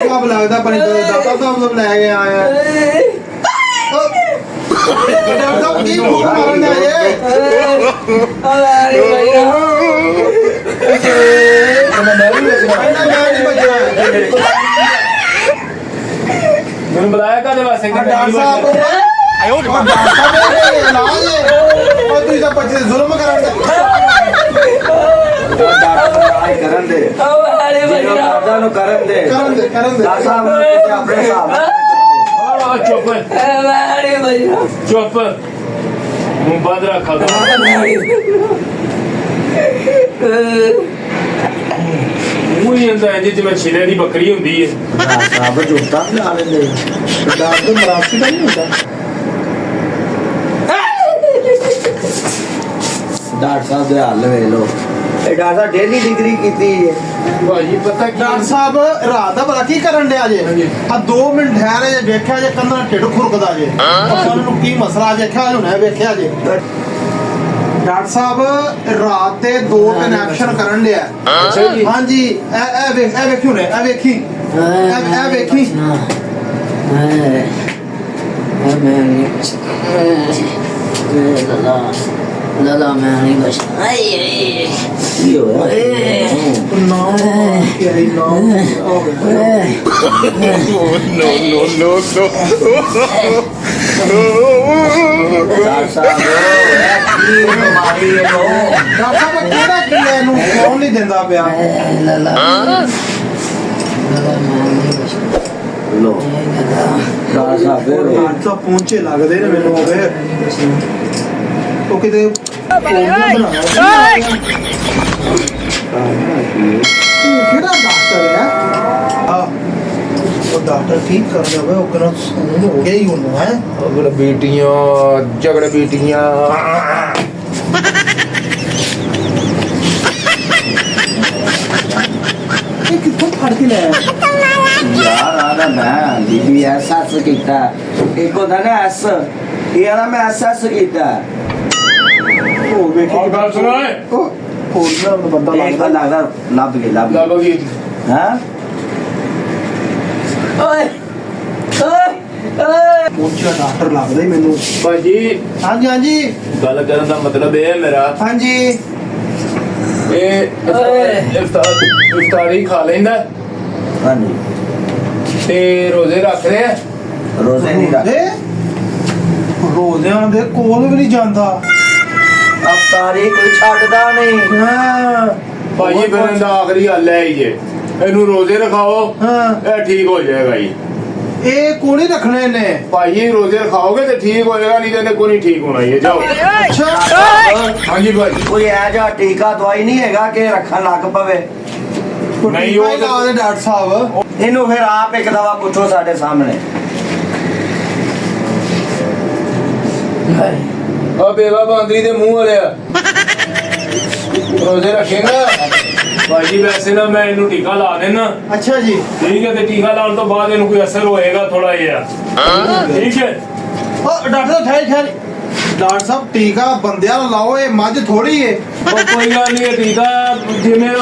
कब लगता पर दाता साहब सब ले गए आए डॉक्टर साहब की भूख मारने आए मैंने बुलाया का वास्ते डॉक्टर साहब और तू सब बच्चे जुल्म करांगे ਕਰਨ ਦੇ ਕਰਦਾ ਨੂੰ ਕਰਨ ਦੇ ਡਾਕਟਰ ਸਾਹਿਬ ਨੂੰ ਤੁਸੀਂ ਆਪਣੇ ਹਿਸਾਬ ਨਾਲ चुप चुप मुंह बंद रखा मुंह ही अंदर है जिवें छिले दी बकरी हुंदी है ਡਾਕਟਰ ਸਾਹਿਬ ਜੁੱਤਾ ਵੀ ਲਾ ਲੈਂਦੇ डॉक्टर मरासी का नहीं होता ਡਾਕਟਰ ਸਾਹਿਬ ਦੇ ਹੱਲ ਵੇਖ ਲਓ ਇਹ ਡਾਕਟਰ ਸਾਹਿਬ ਡੇਲੀ ਡਿਗਰੀ ਕੀਤੀ ਹੈ भाजी पता ਡਾਕਟਰ ਸਾਹਿਬ ਰਾਤ ਦਾ ਭਲਾ ਕੀ ਕਰਨ ਡਿਆ ਜੇ ਆ 2 ਮਿੰਟ ਠਹਿਰੇ ਜੇ ਵੇਖਿਆ ਜੇ ਕੰਨਾਂ ਢਿੱਡ ਖੁਰਕਦਾ ਜੇ ਸਾਨੂੰ ਕੀ ਮਸਲਾ ਵੇਖਿਆ ਹੁਣੇ ਵੇਖਿਆ ਜੇ ਡਾਕਟਰ ਸਾਹਿਬ ਰਾਤ ਦੇ 2-3 ਐਕਸ਼ਨ ਕਰਨ ਡਿਆ ਹਾਂਜੀ ਇਹ ਵੇਖੀ ਹੁਣੇ ਇਹ ਵੇਖੀ ਇਹ ਵੇਖੀ Lala man, English. ਕੀ ਹੋਇਆ ਨਾਮ ਕੀ ਹੈ ਨਾਮ ਡਾਕਟਰ ਸਾਹਿਬ ਇਹ ਕੀ ਬਿਮਾਰੀ ਹੈ ਲੋ ਡਾਕਟਰ ਸਾਹਿਬ ਕਿਹੜਾ ਕੀ ਹੈ ਇਹਨੂੰ ਕੌਣ ਨਹੀਂ ਦਿੰਦਾ ਪਿਆ Lala. Lala man, English. ਲੋ ਡਾਕਟਰ ਸਾਹਿਬ ਫਿਰ ਡਾਕਟਰ ਸਾਹਿਬ ਪਹੁੰਚੇ ਲੱਗਦੇ ਨੇ ਮੈਨੂੰ ਹੋਵੇ ਉਹ ਕਿਤੇ ਕਿਹੜਾ ਡਾਕਟਰ ਹੈ ਆ ਉਹ ਡਾਕਟਰ ਠੀਕ ਕਰ ਜਾਵੇ ਉਹ ਕਿਹੜਾ ਸੂਨ ਹੋ ਗਿਆ ਹੀ ਉਹਨੂੰ ਹੈ अगर बेटियां झगड़े बेटियां ਇਹ ਕਿੱਥੋਂ ਫੜ ਕੇ ਲਿਆ ਯਾਰ ਆਦਾ ਮੈਂ ਬੀਬੀ ਐਸਐਸ ਕੀਤਾ ਇੱਕ ਹੁੰਦਾ ਨਾ ਐਸ ਇਹ ਆਲਾ ਮੈਂ ਐਸਐਸ ਕੀਤਾ ਉਹ ਵੇਖੀ और गल सुनो है ਉਹ ਹੋਰ ਨਾ ਬੰਦਾ ਇੱਕ ਲੱਗਦਾ ਲੱਗਦਾ ਲੱਭ ਗਏ लाबगी ਹਾਂ ਪਹੁੰਚਿਆ ਡਾਕਟਰ ਲੱਗਦਾ ਹੀ ਮੈਨੂੰ भाजी ਹਾਂਜੀ ਹਾਂਜੀ गल करन दा मतलब है मेरा ਹਾਂਜੀ ये इफ्तारी खा लेंदा ਹਾਂਜੀ ते रोजे रख रहे हैं ਰੋਜ਼ੇ ਨਹੀਂ ਰੱਖ ਰੋਜ਼ਿਆਂ ਦੇ ਕੋਲ ਵੀ ਨਹੀਂ ਜਾਂਦਾ ਅਫਤਾਰੀ ਕੋਈ ਛੱਡਦਾ ਨਹੀਂ ਹਾਂ भाजी फिर इनका आखिरी हल है ये इनू रोजे रखाओ हाँ। ये ठीक हो जाएगा जी ਇਹ ਕੋਲ ਹੀ ਰੱਖਣੇ ਨੇ भाजी रोजे रखाओगे तो ठीक होएगा नहीं तो कोई नहीं ठीक होना ये जाओ ਅੱਛਾ हाँ जी भाजी ਕੋਈ ਇਹ ਜਿਹਾ ਟੀਕਾ ਦਵਾਈ ਨਹੀਂ ਹੈਗਾ ਕਿ ਰੱਖਣ ਲੱਗ ਪਵੇ ਨਹੀਂ, ਉਹ ਤਾਂ- ਉਹਦੇ ਡਾਕਟਰ ਸਾਹਿਬ ਇਹਨੂੰ ਫਿਰ ਆਪ ਇੱਕ ਦਵਾ ਪੁੱਛੋ ਸਾਡੇ ਸਾਹਮਣੇ अब बेवा बांदरी दे मुंह वाले रोजे रखेगा भाजी वैसे ना मैं इनू टीका ला देना ਅੱਛਾ ਜੀ ठीक है तो टीका लाने तो बाद इनू कोई असर होएगा थोड़ा ये ठीक है ਉਹ ਡਾਕਟਰ ਸਾਹਿਬ ਠਹਿਰ ਡਾਕਟਰ ਸਾਹਿਬ ਟੀਕਾ ਬੰਦਿਆਂ ਨੂੰ ਲਾਓ ਇਹ ਮੱਝ ਥੋੜੀ ਏ और कोई गल नहीं है टीका जिमें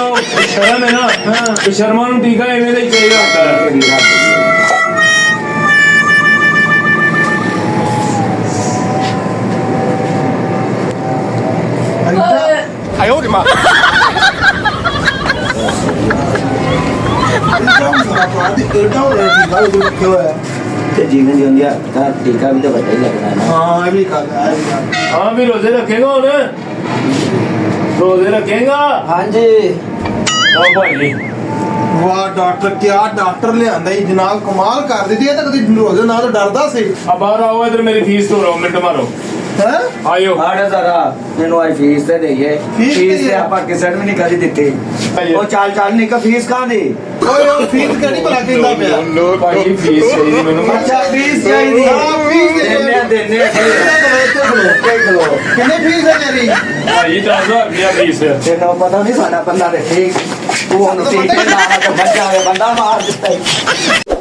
शर्म है ना हाँ शर्मा नु टीका इवें दा ही चाहिए होता है ਤੇ ਜੀਵਨ ਦੀ ਹੁੰਦੀ ਆ ਤਾਂ ਟੀਕਾ ਵੀ ਤਾਂ ਵੱਡਾ ਹੀ ਲੱਗਦਾ ਨਾ ਹਾਂ ਇਹ ਵੀ ਕਰ हाँ भी रोजे रखेगा हुन रोजे रखेगा ਹਾਂਜੀ ओ भाजी ਵਾਹ ਡਾਕਟਰ ਕਿਆ ਡਾਕਟਰ ਲਿਆਂਦਾ ਹੀ ਜਨਾਬ ਕਮਾਲ ਕਰ ਦਿੱਤੀ ਇਹ ਤਾਂ ਕਦੀ ਰੋਜ਼ ਨਾਲ ਡਰਦਾ ਸੀ अब बाहर आओ इधर मेरी फीस तो रहो मिनट मारो ਹੈ आयो ਆੜੇ ਜ਼ਰਾ ਮੈਨੂੰ ਆਈ ਫੀਸ ਤੇ ਦੇਈਏ ਫੀਸ ਫੀਸ ਤੇ ਤੇ ਆਪਾਂ ਕਿਸੇ ਨੂੰ ਵੀ ਨਹੀਂ ਕਦੀ ਦਿੱਤੀ आइए। ਉਹ ਚੱਲ ਨਹੀਂ ਕਿ ਫੀਸ ਕਾਹਦੀ ਓਏ ਉਹ ਫੀਸ ਕਿਹੜੀ ਭਲਾ ਕਹਿੰਦਾ ਪਿਆ भाजी फीस चाहिए मैनू ਅੱਛਾ ਫੀਸ ਚਾਹੀਦੀ ਹਾਂ, ਫੀਸ ਦੇ ਦਿੰਨੇ ਆ ਦਿੰਨੇ ਆ ਕਿੰਨੇ ਫੀਸ ਹੈ ਤੇਰੀ भाजी 10,000 रुपया फीस है ਤੈਨੂੰ ਪਤਾ ਨਹੀਂ ਸਾਡਾ ਬੰਦਾ ਤੇ ਠੀਕ ਤੂੰ ਉਹਨੂੰ ਟੀਕੇ ਲਾ ਕੇ ਬੱਚਾ ਹੋਇਆ ਬੰਦਾ ਮਾਰ ਦਿੱਤਾ ਈ।